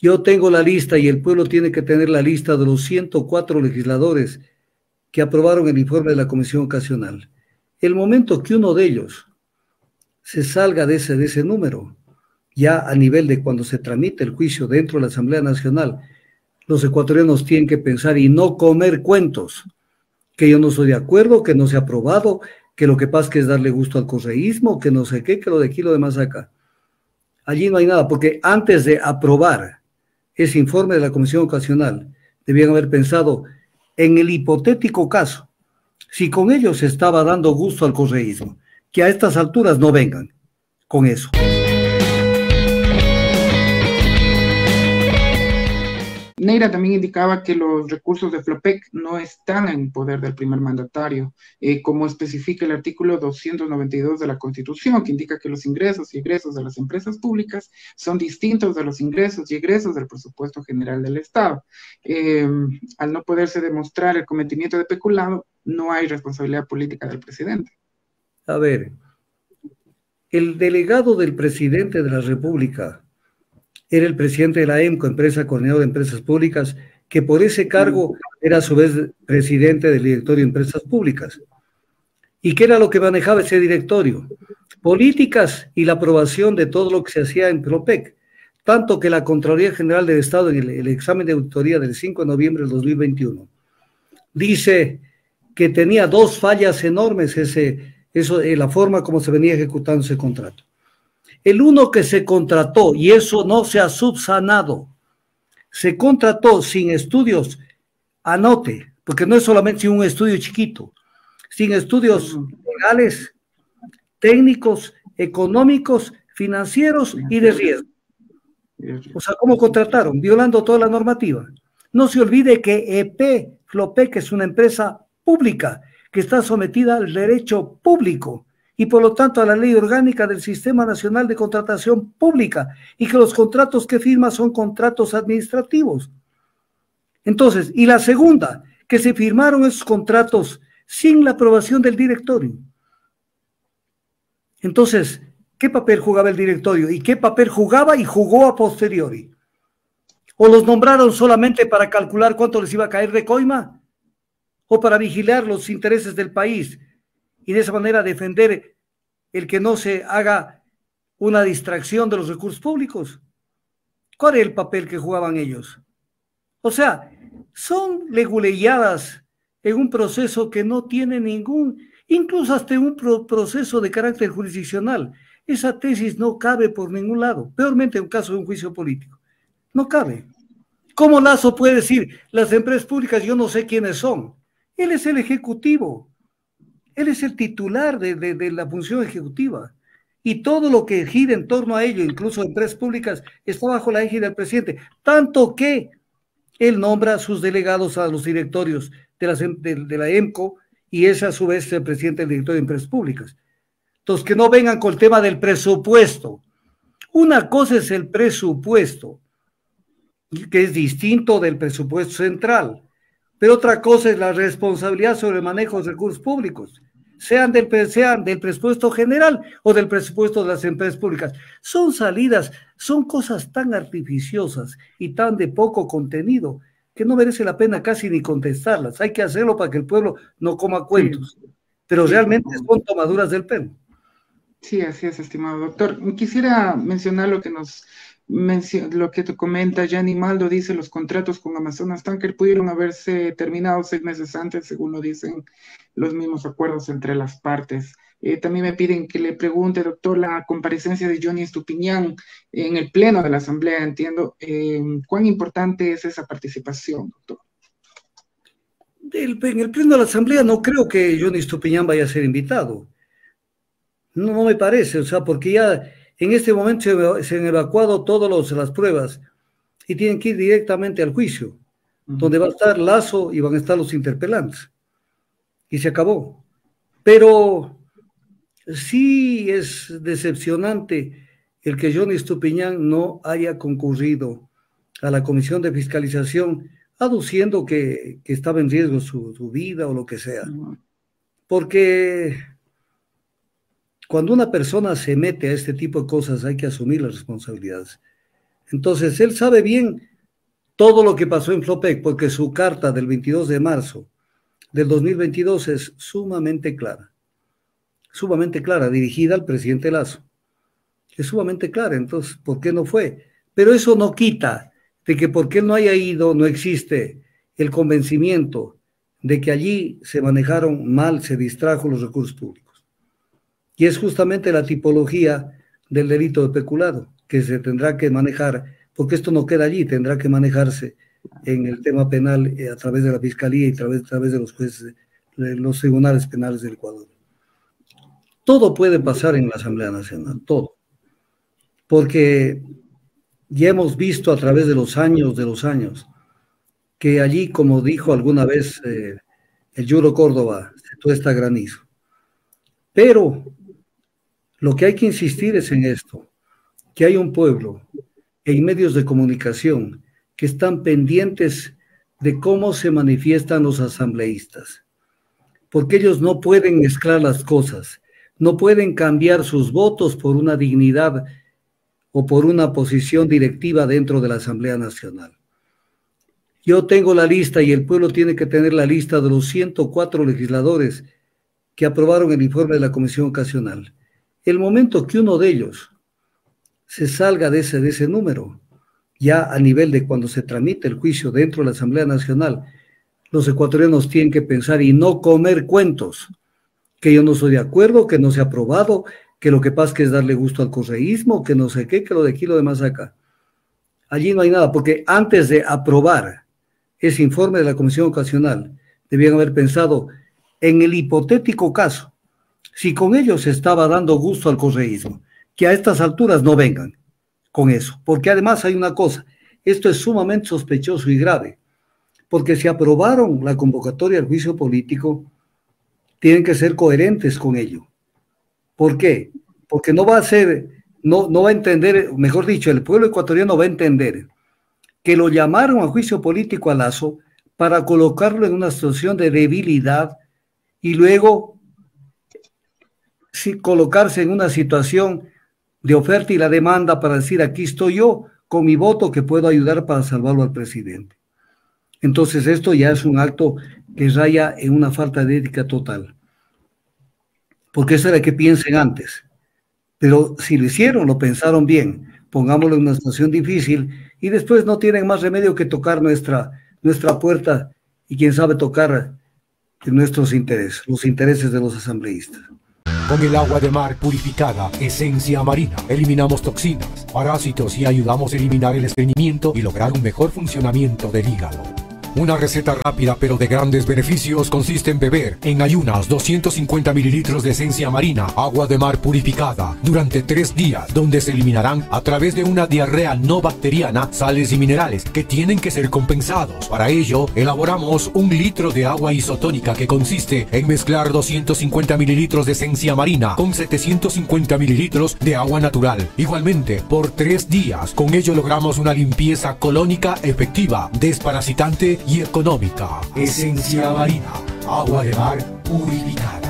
Yo tengo la lista y el pueblo tiene que tener la lista de los 104 legisladores que aprobaron el informe de la Comisión Ocasional. El momento que uno de ellos se salga de ese número, ya a nivel de cuando se tramite el juicio dentro de la Asamblea Nacional, los ecuatorianos tienen que pensar y no comer cuentos, que yo no estoy de acuerdo, que no se ha aprobado, que lo que pasa es darle gusto al correísmo, que no sé qué, que lo de aquí, lo de más acá. Allí no hay nada, porque antes de aprobar ese informe de la Comisión Ocasional, debían haber pensado en el hipotético caso, si con ellos se estaba dando gusto al correísmo, que a estas alturas no vengan con eso. Neira también indicaba que los recursos de Flopec no están en poder del primer mandatario, como especifica el artículo 292 de la Constitución, que indica que los ingresos y egresos de las empresas públicas son distintos de los ingresos y egresos del presupuesto general del Estado. Al no poderse demostrar el cometimiento de peculado, no hay responsabilidad política del presidente. A ver, el delegado del presidente de la República era el presidente de la EMCO, Empresa Coordinadora de Empresas Públicas, que por ese cargo era a su vez presidente del directorio de Empresas Públicas. ¿Y qué era lo que manejaba ese directorio? Políticas y la aprobación de todo lo que se hacía en Flopec. Tanto que la Contraloría General del Estado, en el examen de auditoría del 5 de noviembre del 2021, dice que tenía dos fallas enormes la forma como se venía ejecutando ese contrato. El uno que se contrató, y eso no se ha subsanado, se contrató sin estudios, anote, porque no es solamente un estudio chiquito, sin estudios legales, técnicos, económicos, financieros y de riesgo. O sea, ¿cómo contrataron? Violando toda la normativa. No se olvide que EP Flopec es una empresa pública que está sometida al derecho público y por lo tanto a la ley orgánica del Sistema Nacional de Contratación Pública, y que los contratos que firma son contratos administrativos. Entonces, y la segunda, que se firmaron esos contratos sin la aprobación del directorio. Entonces, ¿qué papel jugaba el directorio? ¿Y qué papel jugaba y jugó a posteriori? ¿O los nombraron solamente para calcular cuánto les iba a caer de coima? ¿O para vigilar los intereses del país y de esa manera defender el que no se haga una distracción de los recursos públicos? ¿Cuál era el papel que jugaban ellos? O sea, son leguleyadas en un proceso que no tiene ningún, incluso hasta un proceso de carácter jurisdiccional. Esa tesis no cabe por ningún lado, peormente en un caso de un juicio político. No cabe. ¿Cómo Lazo puede decir, las empresas públicas yo no sé quiénes son? Él es el ejecutivo, él es el titular de la función ejecutiva. Y todo lo que gira en torno a ello, incluso empresas públicas, está bajo la égida del presidente. Tanto que él nombra a sus delegados a los directorios de la EMCO y es a su vez el presidente del directorio de empresas públicas. Entonces, que no vengan con el tema del presupuesto. Una cosa es el presupuesto, que es distinto del presupuesto central, pero otra cosa es la responsabilidad sobre el manejo de recursos públicos, sean del presupuesto general o del presupuesto de las empresas públicas. Son salidas, son cosas tan artificiosas y tan de poco contenido que no merece la pena casi ni contestarlas. Hay que hacerlo para que el pueblo no coma cuentos, pero realmente son tomaduras del pelo. Sí, así es, estimado doctor. Quisiera mencionar lo que te comenta Gianni Maldo. Dice: los contratos con Amazonas Tanker pudieron haberse terminado 6 meses antes, según lo dicen los mismos acuerdos entre las partes. También me piden que le pregunte, doctor, la comparecencia de Johnny Estupiñán en el pleno de la Asamblea. Entiendo, ¿cuán importante es esa participación, doctor? En el pleno de la Asamblea no creo que Johnny Estupiñán vaya a ser invitado. No me parece, o sea, porque ya en este momento se han evacuado todas las pruebas y tienen que ir directamente al juicio, donde va a estar Lazo y van a estar los interpelantes. Y se acabó. Pero sí es decepcionante el que Johnny Estupiñán no haya concurrido a la Comisión de Fiscalización aduciendo que estaba en riesgo su vida o lo que sea. Porque cuando una persona se mete a este tipo de cosas hay que asumir las responsabilidades. Entonces, él sabe bien todo lo que pasó en Flopec, porque su carta del 22 de marzo del 2022 es sumamente clara, dirigida al presidente Lasso. Es sumamente clara, entonces, ¿por qué no fue? Pero eso no quita de que porque él no haya ido, no existe el convencimiento de que allí se manejaron mal, se distrajo los recursos públicos. Y es justamente la tipología del delito de peculado que se tendrá que manejar, porque esto no queda allí, tendrá que manejarse en el tema penal a través de la Fiscalía y a través de los jueces, de los tribunales penales del Ecuador. Todo puede pasar en la Asamblea Nacional, todo. Porque ya hemos visto a través de los años, que allí, como dijo alguna vez el Yuro Córdoba, se tuesta granizo. Pero lo que hay que insistir es en esto, que hay un pueblo en medios de comunicación que están pendientes de cómo se manifiestan los asambleístas, porque ellos no pueden mezclar las cosas, no pueden cambiar sus votos por una dignidad o por una posición directiva dentro de la Asamblea Nacional. Yo tengo la lista y el pueblo tiene que tener la lista de los 104 legisladores que aprobaron el informe de la Comisión Ocasional. El momento que uno de ellos se salga de ese número, ya a nivel de cuando se tramite el juicio dentro de la Asamblea Nacional, los ecuatorianos tienen que pensar y no comer cuentos, que yo no estoy de acuerdo, que no se ha aprobado, que lo que pasa que es darle gusto al correísmo, que no sé qué, que lo de aquí, lo de más acá. Allí no hay nada, porque antes de aprobar ese informe de la Comisión Ocasional, debían haber pensado en el hipotético caso, si con ellos se estaba dando gusto al correísmo, que a estas alturas no vengan con eso, porque además hay una cosa, esto es sumamente sospechoso y grave, porque si aprobaron la convocatoria al juicio político, tienen que ser coherentes con ello. ¿Por qué? Porque no va a ser, no va a entender, mejor dicho, el pueblo ecuatoriano va a entender que lo llamaron a juicio político a Lasso para colocarlo en una situación de debilidad y luego colocarse en una situación de oferta y la demanda para decir aquí estoy yo con mi voto que puedo ayudar para salvarlo al presidente. Entonces esto ya es un acto que raya en una falta de ética total. Porque eso era que piensen antes. Pero si lo hicieron, lo pensaron bien, pongámoslo en una situación difícil y después no tienen más remedio que tocar nuestra puerta y quién sabe tocar nuestros intereses, los intereses de los asambleístas. Con el agua de mar purificada, Esencia Marina, eliminamos toxinas, parásitos y ayudamos a eliminar el estreñimiento y lograr un mejor funcionamiento del hígado. Una receta rápida pero de grandes beneficios consiste en beber en ayunas 250 mililitros de esencia marina, agua de mar purificada, durante 3 días, donde se eliminarán a través de una diarrea no bacteriana sales y minerales que tienen que ser compensados. Para ello, elaboramos 1 litro de agua isotónica que consiste en mezclar 250 mililitros de esencia marina con 750 mililitros de agua natural. Igualmente, por 3 días, con ello logramos una limpieza colónica efectiva, desparasitante y económica. Esencia Marina, agua de mar purificada.